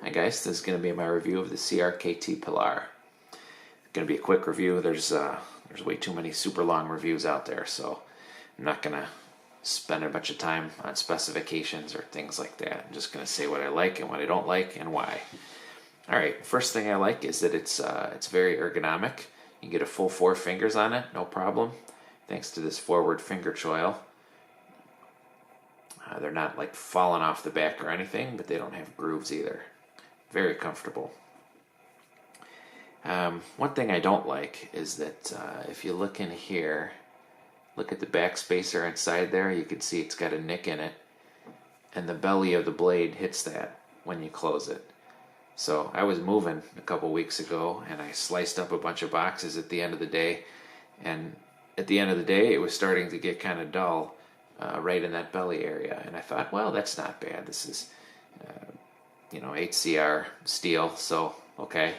Hi guys, this is going to be my review of the CRKT Pilar. It's going to be a quick review. There's way too many super long reviews out there, so I'm not going to spend a bunch of time on specifications or things like that. I'm just going to say what I like and what I don't like and why. Alright, first thing I like is that it's very ergonomic. You get a full 4 fingers on it, no problem, thanks to this forward finger choil. They're not like falling off the back or anything, but they don't have grooves either. Very comfortable. One thing I don't like is that if you look in here, look at the back spacer inside there, you can see it's got a nick in it, and the belly of the blade hits that when you close it. So I was moving a couple weeks ago, and I sliced up a bunch of boxes at the end of the day, and at the end of the day it was starting to get kind of dull right in that belly area, and I thought, well, that's not bad. This is 8CR steel, so okay.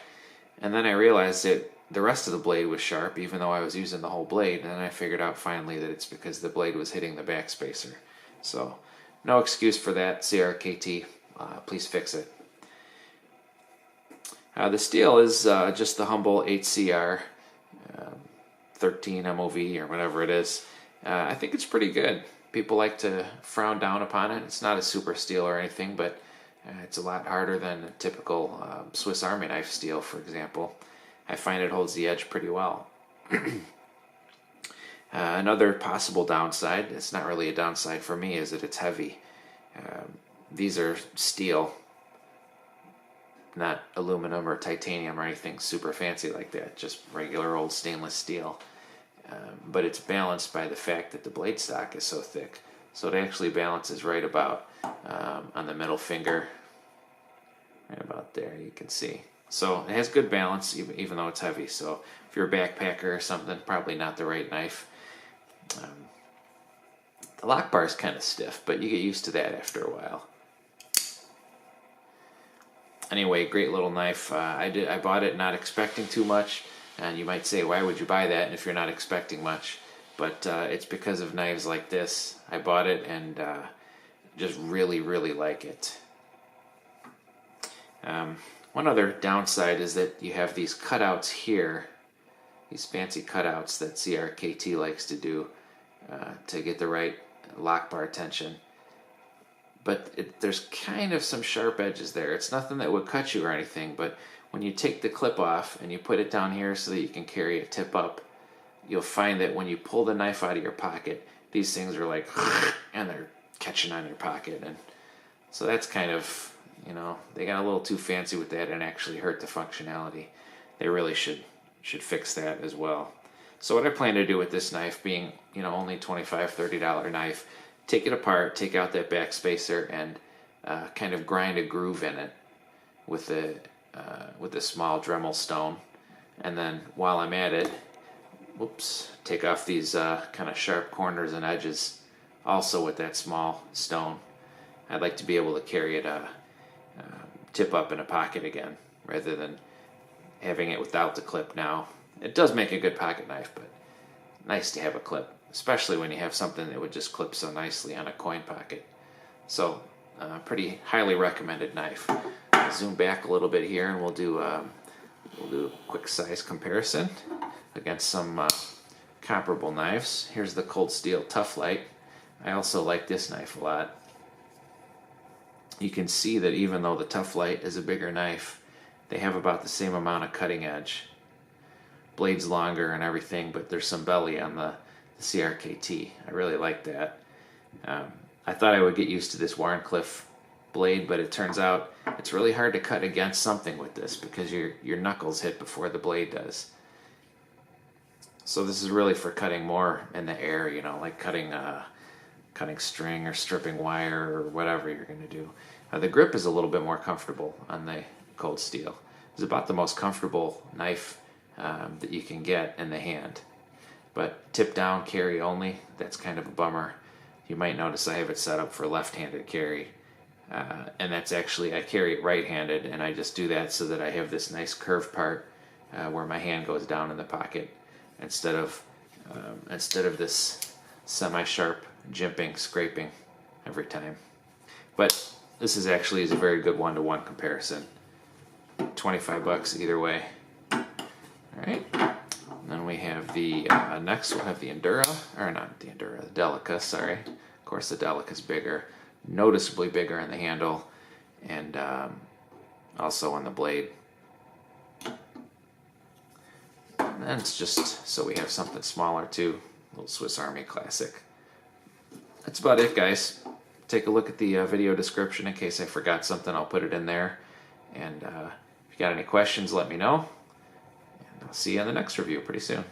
And then I realized that the rest of the blade was sharp, even though I was using the whole blade, and then I figured out finally that it's because the blade was hitting the back spacer. So no excuse for that, CRKT. Please fix it. The steel is just the humble 8CR 13 MOV or whatever it is. I think it's pretty good. People like to frown down upon it. It's not a super steel or anything, but it's a lot harder than a typical Swiss Army knife steel, for example. I find it holds the edge pretty well. Another possible downside, it's not really a downside for me, is that it's heavy. These are steel, not aluminum or titanium or anything super fancy like that, just regular old stainless steel. But it's balanced by the fact that the blade stock is so thick. So it actually balances right about on the middle finger, right about there, you can see. So it has good balance even though it's heavy. So if you're a backpacker or something, probably not the right knife. The lock bar is kind of stiff, but you get used to that after a while. Anyway, great little knife. I bought it not expecting too much, and you might say, why would you buy that if you're not expecting much? But it's because of knives like this. I bought it and just really, really like it. One other downside is that you have these cutouts here, these fancy cutouts that CRKT likes to do to get the right lock bar tension. But there's kind of some sharp edges there. It's nothing that would cut you or anything, but when you take the clip off and you put it down here so that you can carry it tip up, you'll find that when you pull the knife out of your pocket, these things are like, and they're catching on your pocket. And so that's kind of, they got a little too fancy with that and actually hurt the functionality. They really should fix that as well. So what I plan to do with this knife, being only $25, $30 knife, take it apart, take out that back spacer, and kind of grind a groove in it with a small Dremel stone. And then while I'm at it, take off these kind of sharp corners and edges also with that small stone. I'd like to be able to carry it tip up in a pocket again rather than having it without the clip now. It does make a good pocket knife, but nice to have a clip, especially when you have something that would just clip so nicely on a coin pocket. So pretty highly recommended knife. I'll zoom back a little bit here and we'll do a quick size comparison against some comparable knives. Here's the Cold Steel Tough Light. I also like this knife a lot. You can see that even though the Tough Light is a bigger knife, they have about the same amount of cutting edge. Blade's longer and everything, but there's some belly on the CRKT. I really like that. I thought I would get used to this Warncliffe blade, but it turns out it's really hard to cut against something with this because your knuckles hit before the blade does. So this is really for cutting more in the air, like cutting string or stripping wire or whatever you're going to do. The grip is a little bit more comfortable on the Cold Steel. It's about the most comfortable knife that you can get in the hand. But tip down, carry only, that's kind of a bummer. You might notice I have it set up for left-handed carry. And that's actually, I carry it right-handed, and I just do that so that I have this nice curved part where my hand goes down in the pocket instead of this semi-sharp jimping, scraping every time. But this is actually a very good one-to-one comparison. 25 bucks either way. All right. And then we have the next. We'll have the Endura, or not the Endura, the Delica. Sorry. Of course, the Delica's bigger, noticeably bigger on the handle, and also on the blade. And then it's just so we have something smaller too. A little Swiss Army Classic. That's about it, guys. Take a look at the video description in case I forgot something. I'll put it in there. And if you got any questions, let me know. And I'll see you in the next review pretty soon.